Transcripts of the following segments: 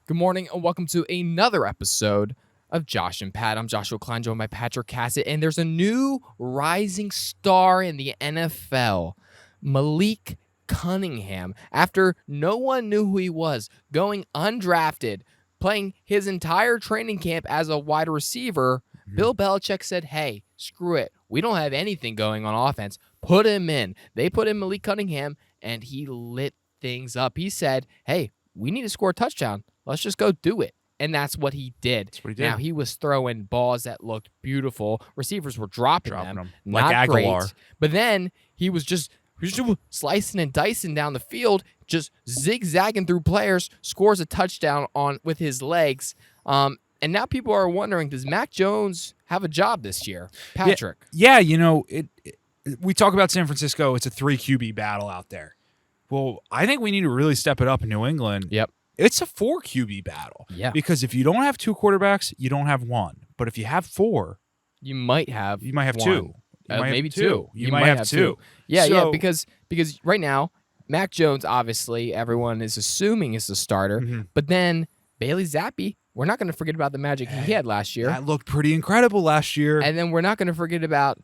Good morning and welcome to another episode of Josh and Pat. I'm Joshua Klein, joined by Patrick Cassett, and there's a new rising star in the NFL, Malik Cunningham. After no one knew who he was, going undrafted, playing his entire training camp as a wide receiver, Bill Belichick said, hey, screw it. We don't have anything going on offense. Put him in. They put in Malik Cunningham, and he lit things up. He said, hey, we need to score a touchdown. Let's just go do it. And that's what he did. That's what he did. Now, he was throwing balls that looked beautiful. Receivers were dropping them. Like Aguilar. Great. But then he was just slicing and dicing down the field, just zigzagging through players, scores a touchdown with his legs. And now people are wondering, does Mac Jones have a job this year? Patrick. Yeah, we talk about San Francisco. It's a 3 QB battle out there. Well, I think we need to really step it up in New England. Yep. It's a 4 QB battle. Yeah. Because if you don't have 2 quarterbacks, you don't have 1. But if you have 4, you might have 2. Maybe 2. You might have 2. Yeah, because right now, Mac Jones, obviously, everyone is assuming is the starter. Mm-hmm. But then Bailey Zappi, we're not going to forget about the magic he had last year. That looked pretty incredible last year. And then we're not going to forget about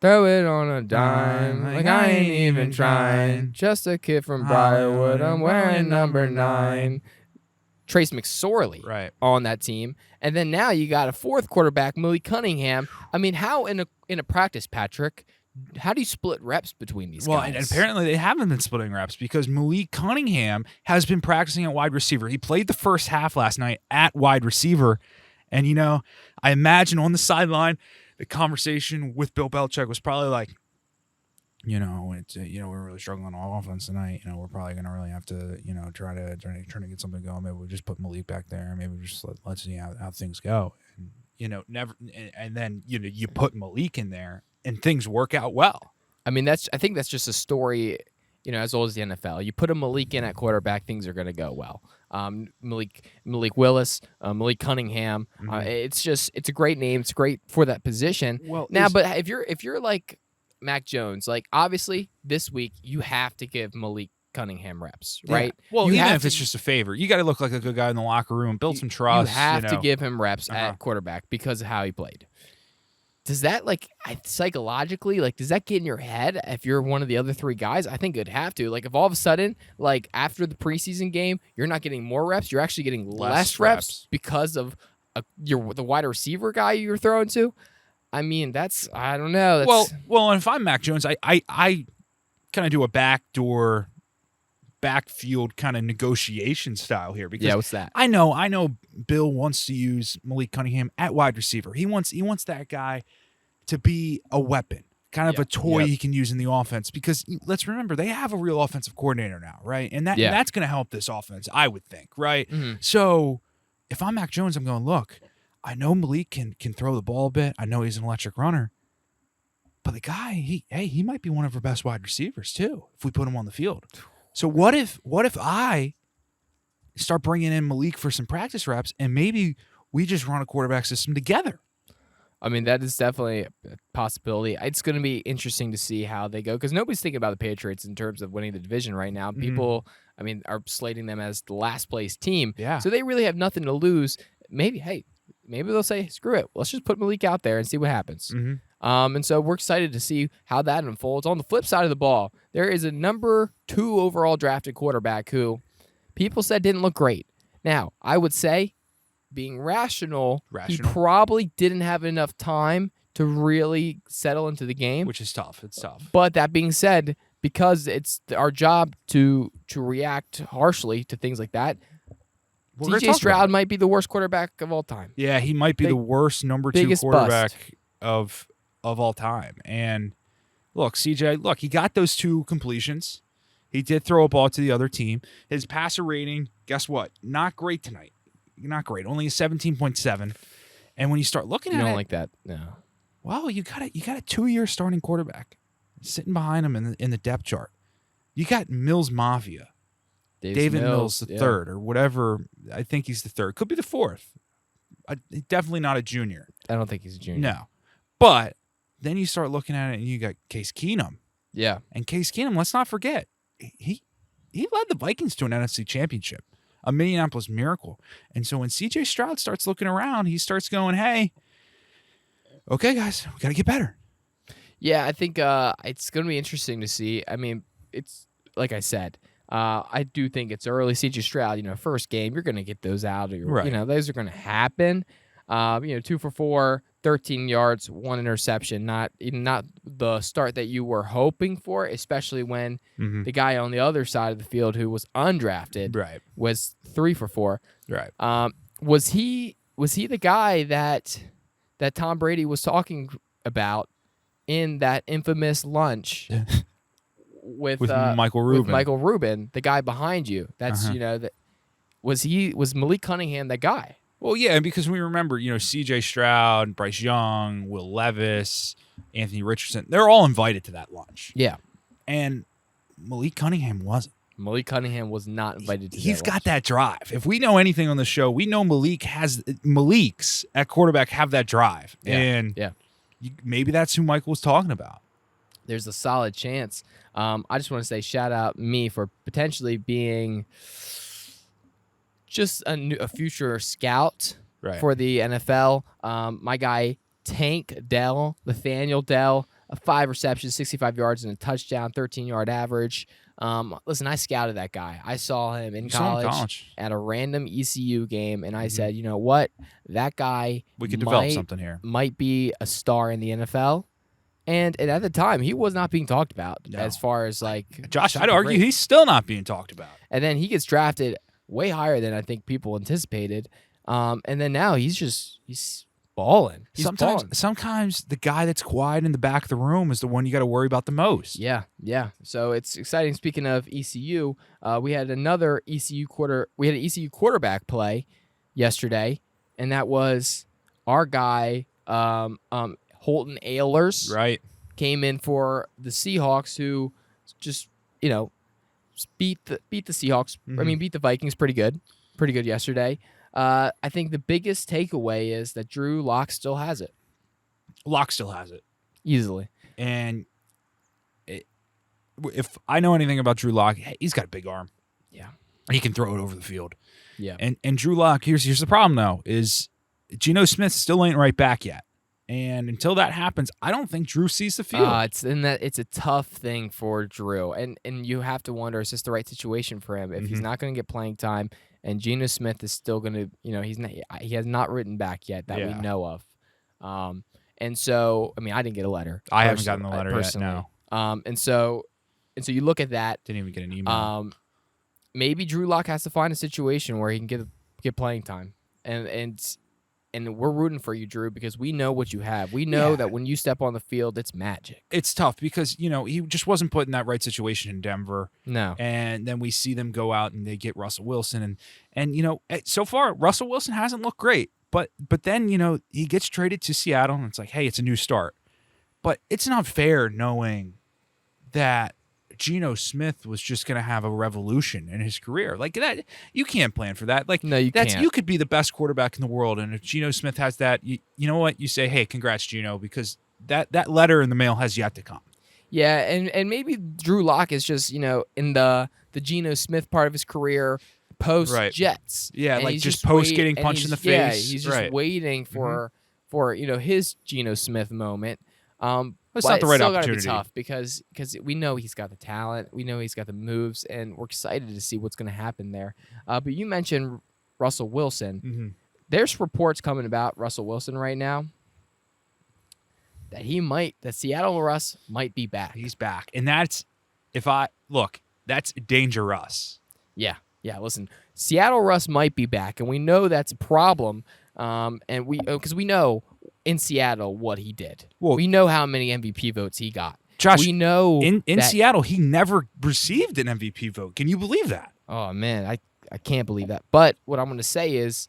throw it on a dime, like I ain't even trying. Just a kid from Briarwood, I'm wearing number 9. Trace McSorley on that team. And then now you got a 4th quarterback, Malik Cunningham. I mean, how in a practice, Patrick, how do you split reps between these guys? Well, and apparently they haven't been splitting reps because Malik Cunningham has been practicing at wide receiver. He played the first half last night at wide receiver. And, I imagine on the sideline, the conversation with Bill Belichick was probably like, we're really struggling on offense tonight. We're probably going to really have to, try to get something going. Maybe we just put Malik back there. Maybe we just let's see how things go. And, and then, you put Malik in there and things work out well. I mean, I think that's just a story, as old as the NFL. You put a Malik in at quarterback, things are going to go well. Malik Willis, Malik Cunningham. Mm-hmm. It's a great name. It's great for that position. Well, but if you're like Mac Jones, like obviously this week you have to give Malik Cunningham reps, right? Well, even if it's just a favor, you got to look like a good guy in the locker room, build some trust. You have to give him reps at quarterback because of how he played. Does that, psychologically, does that get in your head if you're one of the other 3 guys? I think it'd have to. If all of a sudden, after the preseason game, you're not getting more reps, you're actually getting less reps because of the wide receiver guy you're throwing to. I mean, I don't know. Well, and if I'm Mac Jones, I kind of do a backfield kind of negotiation style here because what's that? I know Bill wants to use Malik Cunningham at wide receiver. He wants that guy to be a weapon, kind of a toy he can use in the offense because let's remember they have a real offensive coordinator now, right? And that's going to help this offense, I would think, right? Mm-hmm. So if I'm Mac Jones, I'm going, look, I know Malik can throw the ball a bit. I know he's an electric runner. But the guy, he might be one of our best wide receivers too if we put him on the field. So what if I start bringing in Malik for some practice reps and maybe we just run a quarterback system together? I mean, that is definitely a possibility. It's going to be interesting to see how they go because nobody's thinking about the Patriots in terms of winning the division right now. People, are slating them as the last place team. Yeah. So they really have nothing to lose. Maybe they'll say, screw it. Let's just put Malik out there and see what happens. Mm-hmm. And so we're excited to see how that unfolds. On the flip side of the ball, there is a number 2 overall drafted quarterback who people said didn't look great. Now, I would say, being rational, he probably didn't have enough time to really settle into the game. Which is tough. It's tough. But that being said, because it's our job to react harshly to things like that, DJ Stroud might be the worst quarterback of all time. Yeah, he might be the worst number 2 quarterback of all time. And look, CJ, he got those 2 completions. He did throw a ball to the other team. His passer rating, guess what? Not great tonight. Not great. Only a 17.7. And when you start looking at it, you don't like that. No. Well, you got a 2-year starting quarterback sitting behind him in the depth chart. You got Mills Mafia. David Mills the third or whatever. I think he's the 3rd. Could be the 4th. Definitely not a junior. I don't think he's a junior. No. But then you start looking at it and you got Case Keenum. Yeah. And Case Keenum, let's not forget, he led the Vikings to an NFC championship. a Minneapolis Miracle. And so when CJ Stroud starts looking around, he starts going, hey, okay, guys, we got to get better. Yeah, I think it's going to be interesting to see. I mean, it's like I said, I do think it's early. C.J. Stroud, first game, you're going to get those out. Right. Those are going to happen. 2 for 4, 13 yards, 1 interception. Not the start that you were hoping for, especially when the guy on the other side of the field who was undrafted was 3 for 4. Right. Was he the guy that Tom Brady was talking about in that infamous lunch with Michael Rubin? With Michael Rubin, the guy behind you. That's that was Malik Cunningham that guy. Well, yeah, because we remember, C.J. Stroud, Bryce Young, Will Levis, Anthony Richardson, they're all invited to that lunch. Yeah. And Malik Cunningham wasn't. Malik Cunningham was not invited to that He's got lunch. that drive. If we know anything on the show, we know Malik's at quarterback have that drive. Yeah. And maybe that's who Michael was talking about. There's a solid chance. I just want to say shout out me for potentially being just a future scout for the NFL. My guy Nathaniel Dell, 5 receptions, 65 yards and a touchdown, 13-yard average. Listen, I scouted that guy. I saw him in college at a random ECU game, and I said, you know what? That guy we could develop something here. Might be a star in the NFL. And at the time, he was not being talked about as far as like Josh. I'd argue he's still not being talked about. And then he gets drafted way higher than I think people anticipated. And then now he's balling. Sometimes the guy that's quiet in the back of the room is the one you got to worry about the most. Yeah. So it's exciting. Speaking of ECU, we had an ECU quarterback play yesterday, and that was our guy Holton Ahlers. Right. Came in for the Seahawks, who just beat the Seahawks. I mean, beat the Vikings pretty good yesterday. I think the biggest takeaway is that Drew Lock still has it. Lock still has it easily. And if I know anything about Drew Lock, he's got a big arm. Yeah, he can throw it over the field. Yeah, and Drew Lock, here's the problem though, is Geno Smith still ain't right back yet. And until that happens, I don't think Drew sees the field. It's a tough thing for Drew, and you have to wonder, is this the right situation for him? If he's not going to get playing time, and Geno Smith is still going to, he has not written back yet that we know of. And so, I mean, I didn't get a letter. I haven't gotten the letter personally. Yet. No. And so you look at that. Didn't even get an email. Maybe Drew Lock has to find a situation where he can get playing time, and we're rooting for you, Drew, because we know what you have. We know that when you step on the field, it's magic. It's tough because, he just wasn't put in that right situation in Denver. No. And then we see them go out and they get Russell Wilson. And so far, Russell Wilson hasn't looked great. But then, he gets traded to Seattle, and it's like, hey, it's a new start. But it's not fair knowing that Geno Smith was just going to have a revolution in his career. Like that, you can't plan for that. Like, no, you can't. You could be the best quarterback in the world, and if Geno Smith has that, you know what? You say, hey, congrats, Geno, because that letter in the mail has yet to come. Yeah, and maybe Drew Lock is just, in the Geno Smith part of his career post Jets. Yeah, like just post getting punched in the face. Yeah, he's just waiting for his Geno Smith moment. It's not the right opportunity. It's gotta be tough because we know he's got the talent, we know he's got the moves, and we're excited to see what's going to happen there. But you mentioned Russell Wilson. Mm-hmm. There's reports coming about Russell Wilson right now that Seattle Russ might be back. He's back, and that's dangerous. Yeah. Listen, Seattle Russ might be back, and we know that's a problem. And because we know in Seattle what he did. Well, we know how many MVP votes he got. Josh, we know in Seattle he never received an MVP vote. Can you believe that? Oh man, I can't believe that. But what I'm going to say is,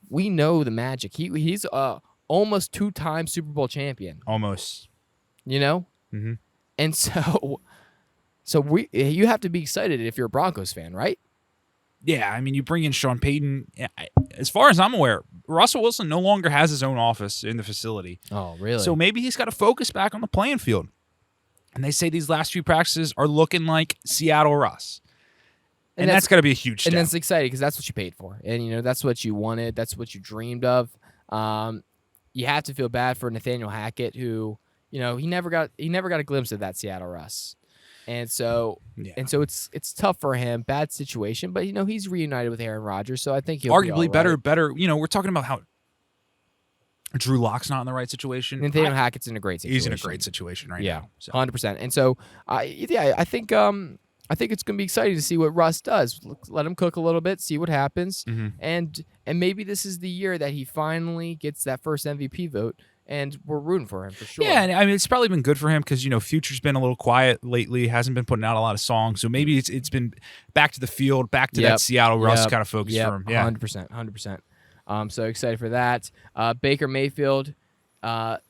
we know the magic. He's almost 2-time Super Bowl champion. Almost. Mm-hmm. And so you have to be excited if you're a Broncos fan, right? Yeah, I mean, you bring in Sean Payton. As far as I'm aware, Russell Wilson no longer has his own office in the facility. Oh, really? So maybe he's got to focus back on the playing field. And they say these last few practices are looking like Seattle Russ. And that's got to be a huge step. And that's exciting because that's what you paid for. And, that's what you wanted. That's what you dreamed of. You have to feel bad for Nathaniel Hackett, who, he never got a glimpse of that Seattle Russ. And so it's tough for him. Bad situation. But, he's reunited with Aaron Rodgers, so I think he'll be all right. better. We're talking about how Drew Lock's not in the right situation. Nathaniel Hackett's in a great situation. He's in a great situation right now. 100%. And so, I think it's going to be exciting to see what Russ does. Let him cook a little bit, see what happens, and maybe this is the year that he finally gets that first MVP vote, and we're rooting for him for sure. Yeah, and I mean it's probably been good for him because Future's been a little quiet lately, hasn't been putting out a lot of songs, so maybe it's been back to the field, back to that Seattle Russ kind of focus for him. Yeah, 100%. So excited for that. Baker Mayfield.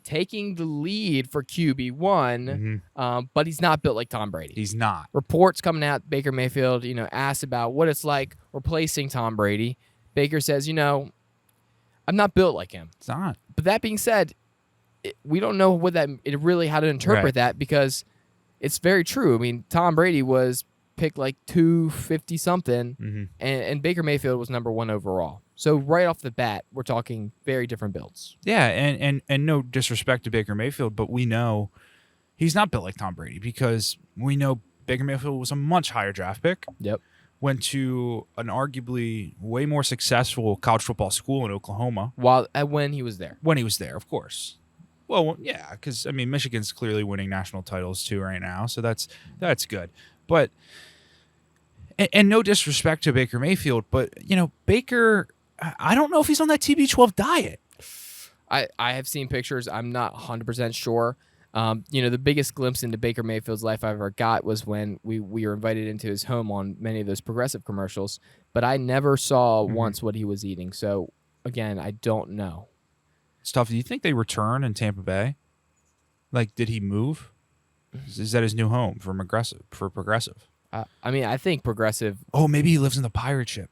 Taking the lead for QB1, but he's not built like Tom Brady. He's not. Reports coming out, Baker Mayfield, asked about what it's like replacing Tom Brady. Baker says, I'm not built like him. It's not. But that being said, we don't know how to interpret that because it's very true. I mean, Tom Brady was picked like 250-something, and Baker Mayfield was number 1 overall. So right off the bat, we're talking very different builds. Yeah, and no disrespect to Baker Mayfield, but we know he's not built like Tom Brady because we know Baker Mayfield was a much higher draft pick. Yep. Went to an arguably way more successful college football school in Oklahoma. When he was there. When he was there, of course. Well, yeah, because, Michigan's clearly winning national titles too right now, so that's good. But, and no disrespect to Baker Mayfield, but, Baker, I don't know if he's on that TB12 diet. I have seen pictures. I'm not 100% sure. The biggest glimpse into Baker Mayfield's life I ever got was when we were invited into his home on many of those Progressive commercials, but I never saw once what he was eating. So, again, I don't know. Stuff. Do you think they return in Tampa Bay? Like, did he move? Is that his new home for Progressive? I think Progressive. Oh, maybe he lives in the pirate ship.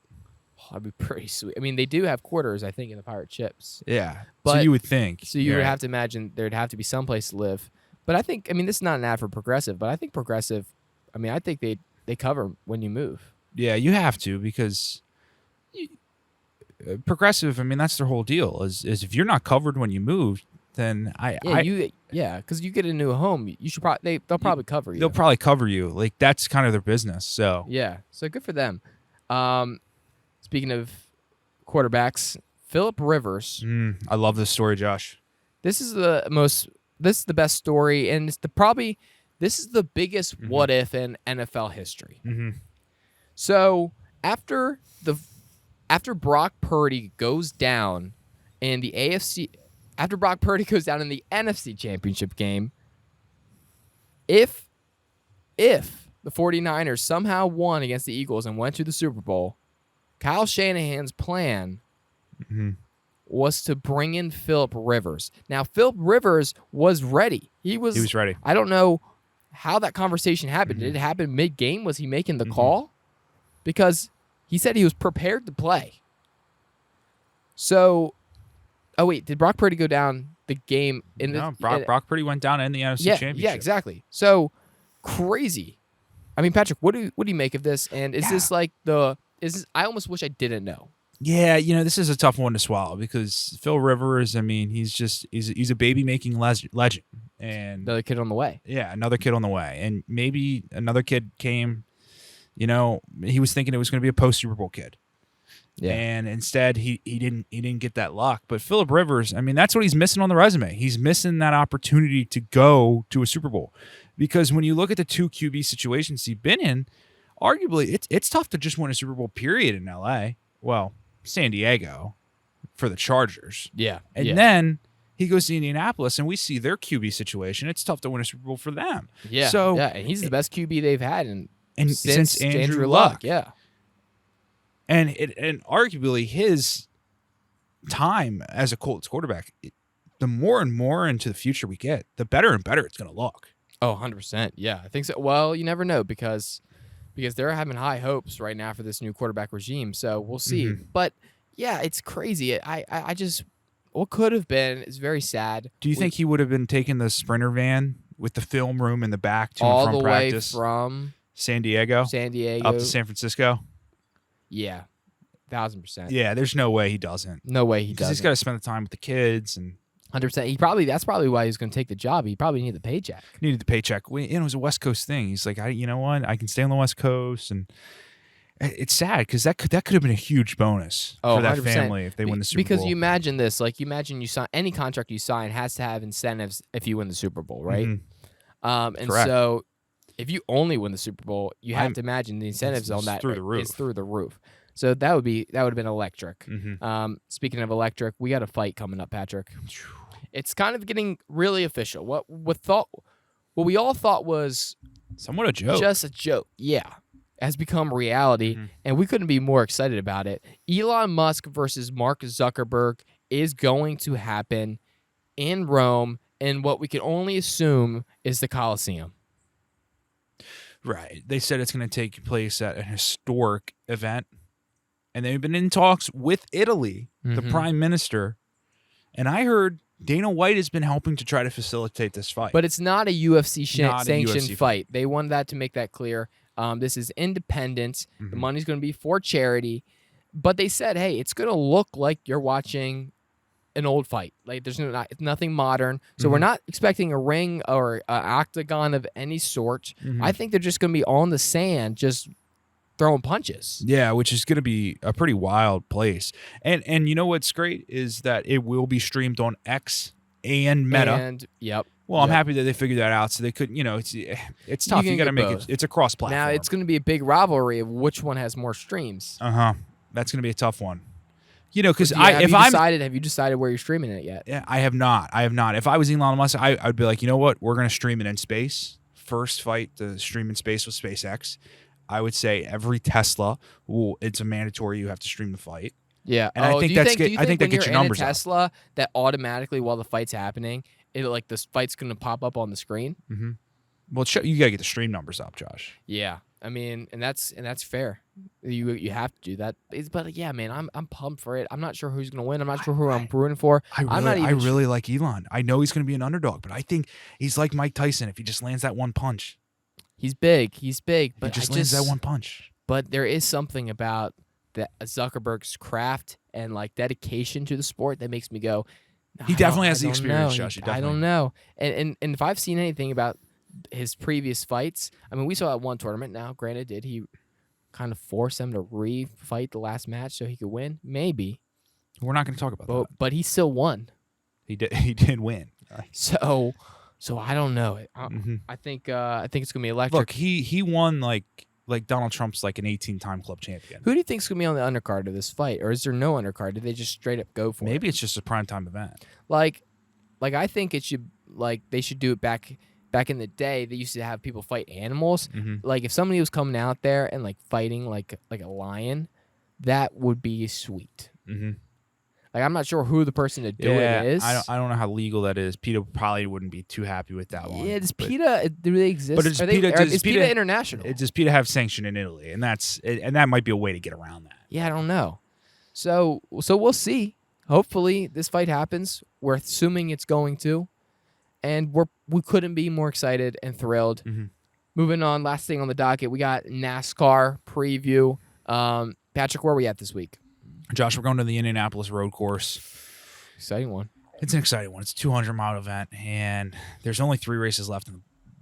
That'd be pretty sweet. I mean, they do have quarters, I think, in the pirate ships. Yeah, but, so you would think. So you would have to imagine there'd have to be some place to live. But I think, this is not an ad for Progressive, but I think Progressive, I think they cover when you move. Yeah, you have to because Progressive, that's their whole deal. Is if you're not covered when you move, then because you get a new home, you should they'll probably cover you. They'll probably cover you. Like that's kind of their business. So yeah, so good for them. Speaking of quarterbacks, Phillip Rivers. I love this story, Josh. This is the best story, and this is the biggest what if in NFL history. So after Brock Purdy goes down in the NFC, after Brock Purdy goes down in the NFC Championship game, if the 49ers somehow won against the Eagles and went to the Super Bowl, Kyle Shanahan's plan was to bring in Phillip Rivers. Now, Phillip Rivers was ready. He was ready. I don't know how that conversation happened. Did it happen mid-game? Was he making the call? Because he said he was prepared to play. So, did Brock Purdy go down the game? Brock Purdy went down in the NFC Championship. Yeah, exactly. So, crazy. Patrick, what do you make of this? And is this like I almost wish I didn't know. Yeah, this is a tough one to swallow because Phil Rivers, he's a baby-making legend. And another kid on the way. Yeah, another kid on the way. And maybe another kid came, he was thinking it was going to be a post-Super Bowl kid. Yeah. And instead, he didn't get that luck. But Phillip Rivers, that's what he's missing on the resume. He's missing that opportunity to go to a Super Bowl. Because when you look at the 2 QB situations he's been in, arguably, it's tough to just win a Super Bowl, period, in L.A. Well, San Diego for the Chargers. Yeah. And then he goes to Indianapolis, and we see their QB situation. It's tough to win a Super Bowl for them. Yeah. So, and he's the best QB they've had since Andrew Luck. Yeah. And arguably his time as a Colts quarterback, the more and more into the future we get, the better and better it's going to look. Oh, 100%. Yeah, I think so. Well, you never know because they're having high hopes right now for this new quarterback regime. So we'll see. But yeah, it's crazy. I just what could have been is very sad. Do you think he would have been taking the Sprinter van with the film room in the back to all and from the practice? Way from San Diego, San Diego, up to San Francisco. Yeah, 1,000%. Yeah, there's no way he doesn't. No way he Because doesn't. he's got to spend the time with the kids and 100%. That's probably why he's going to take the job. He probably needed the paycheck. needed the paycheck. It was a West Coast thing. He's like, you know what? I can stay on the West Coast, and it's sad because that could have been a huge bonus for that 100%. family if they win the Super Bowl. Because you imagine this, like you imagine you sign any contract you sign has to have incentives if you win the Super Bowl, right? Mm-hmm. And Correct. so if you only win the Super Bowl, you have to imagine the incentives on that through the roof. is through the roof. So that would have been electric. Mm-hmm. Speaking of electric, we got a fight coming up, Patrick. It's kind of getting really official. What we all thought was Somewhat a joke. just a joke, has become reality, and we couldn't be more excited about it. Elon Musk versus Mark Zuckerberg is going to happen in Rome in what we can only assume is the Colosseum. Right. They said it's going to take place at an historic event, and they've been in talks with Italy, the prime minister, and I heard Dana White has been helping to try to facilitate this fight. But it's not a UFC Not a sanctioned UFC fight. They wanted that to make that clear. This is independent. The money's going to be for charity. But they said, hey, it's going to look like you're watching an old fight. Like there's nothing modern. So we're not expecting a ring or an octagon of any sort. I think they're just going to be on the sand, just throwing punches. Yeah, which is going to be a pretty wild place. And you know what's great is that it will be streamed on X and Meta. And Well, I'm happy that they figured that out. So they could, it's tough. You got to make it. It's a cross-platform. Now it's going to be a big rivalry of which one has more streams. That's going to be a tough one. Because have you decided where you're streaming it yet? Yeah, I have not. If I was Elon Musk, I'd be like, you know what? We're going to stream it in space. First fight to stream in space with SpaceX. I would say every Tesla, it's a mandatory. You have to stream the fight. Yeah, and I think that's good. I think that gets your numbers up. Tesla, that automatically while the fight's happening, the fight's going to pop up on the screen. Mm-hmm. Well, you got to get the stream numbers up, Josh. Yeah, I mean, and that's fair. You have to do that. But yeah, man, I'm pumped for it. I'm not sure who's going to win. I'm not sure who I'm rooting for. I really like Elon. I know he's going to be an underdog, but I think he's like Mike Tyson if he just lands that one punch. He's big, but he just lands that one punch. But there is something about Zuckerberg's craft and like dedication to the sport that makes me go. He definitely has the experience, Josh. I don't know. And if I've seen anything about his previous fights, I mean, we saw at one tournament. Now, granted, did he kind of force him to refight the last match so he could win? Maybe. We're not going to talk about that. But he still won. He did win. So I don't know. I think it's gonna be electric. Look, he won like Donald Trump's like an 18-time club champion. Who do you think's gonna be on the undercard of this fight, or is there no undercard? Did they just straight up go for it? Maybe it's just a primetime event. Like I think it should they should do it back in the day. They used to have people fight animals. Like if somebody was coming out there and like fighting like a lion, that would be sweet. Like I'm not sure who the person to do it is. I don't know how legal that is. PETA probably wouldn't be too happy with that one. Yeah, does PETA do they exist? But is PETA international? Does PETA have sanction in Italy? And that might be a way to get around that. Yeah, I don't know. So we'll see. Hopefully this fight happens. We're assuming it's going to, and we couldn't be more excited and thrilled. Moving on, last thing on the docket, we got NASCAR preview. Patrick, where are we at this week? Josh, we're going to the Indianapolis road course. Exciting one. It's an exciting one. It's a 200-mile event, and there's only 3 races left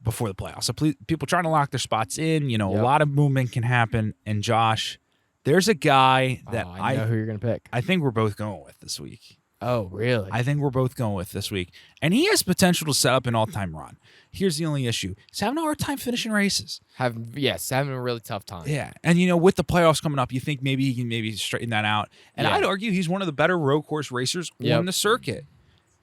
before the playoffs. So people trying to lock their spots in. A lot of movement can happen. And Josh, there's a guy that I know who you're going to pick. I think we're both going with this week. Oh, really? I think we're both going with this week. And he has potential to set up an all-time run. Here's the only issue. He's having a hard time finishing races. Having a really tough time. Yeah. And, with the playoffs coming up, you think maybe he can straighten that out. And I'd argue he's one of the better road course racers on the circuit.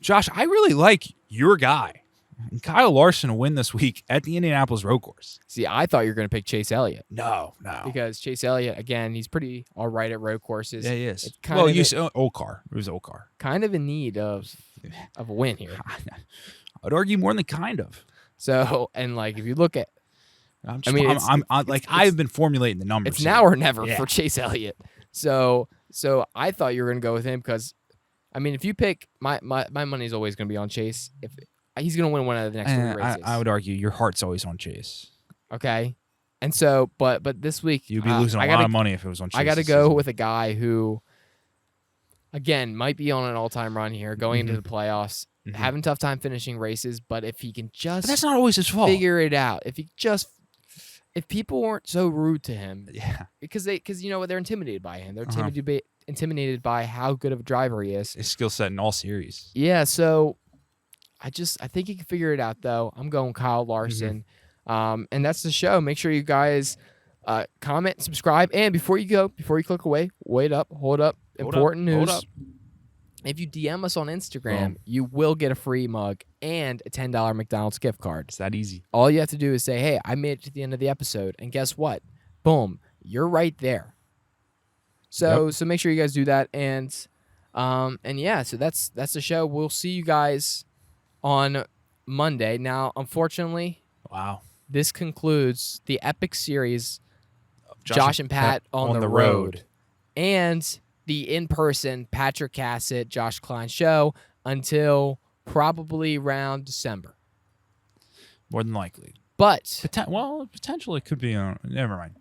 Josh, I really like your guy. And Kyle Larson to win this week at the Indianapolis road course. See, I thought you were going to pick Chase Elliott. No. Because Chase Elliott, again, he's pretty all right at road courses. Yeah, he is. Old car. It was old car. Kind of in need of a win here. I'd argue more than kind of. So, and if you look at, I've been formulating the numbers. It's now or never for Chase Elliott. So I thought you were going to go with him because, if you pick my money is always going to be on Chase. If he's going to win one of the next 3 races. I would argue your heart's always on Chase. Okay. And so, but this week You'd be losing a lot of money if it was on Chase. I got to this go season. with a guy who, again, might be on an all-time run here, going into the playoffs, having a tough time finishing races. But if he can just, But that's not always his fault. figure it out. If people weren't so rude to him, because you know what, they're intimidated by him. They're intimidated by how good of a driver he is. His skill set in all series. Yeah, so I think he can figure it out though. I'm going Kyle Larson. And that's the show. Make sure you guys comment, subscribe, and before you click away, hold up. Important news. If you DM us on Instagram, you will get a free mug and a $10 McDonald's gift card. It's that easy. All you have to do is say, "Hey, I made it to the end of the episode," and guess what? Boom, you're right there. So make sure you guys do that, and yeah, so that's the show. We'll see you guys on Monday. Now, unfortunately, this concludes the epic series of Josh and Pat on the road. And the in-person Patrick Cassett, Josh Klein show until probably around December. More than likely. But potentially it could be. Never mind.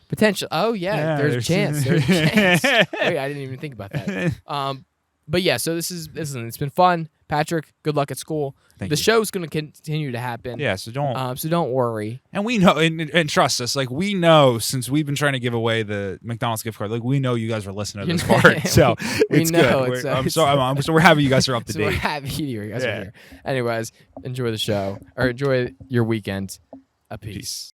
Potential. Oh yeah, there's a chance. There's a chance. Wait, I didn't even think about that. But yeah, so it's been fun. Patrick, good luck at school. The show's going to continue to happen. Yeah, so don't worry. And we know, and trust us, like we know since we've been trying to give away the McDonald's gift card, like we know you guys are listening to this part, so it's good. So we're happy you guys are up to date. We're happy you guys are here. Anyways, enjoy the show or enjoy your weekend. Peace.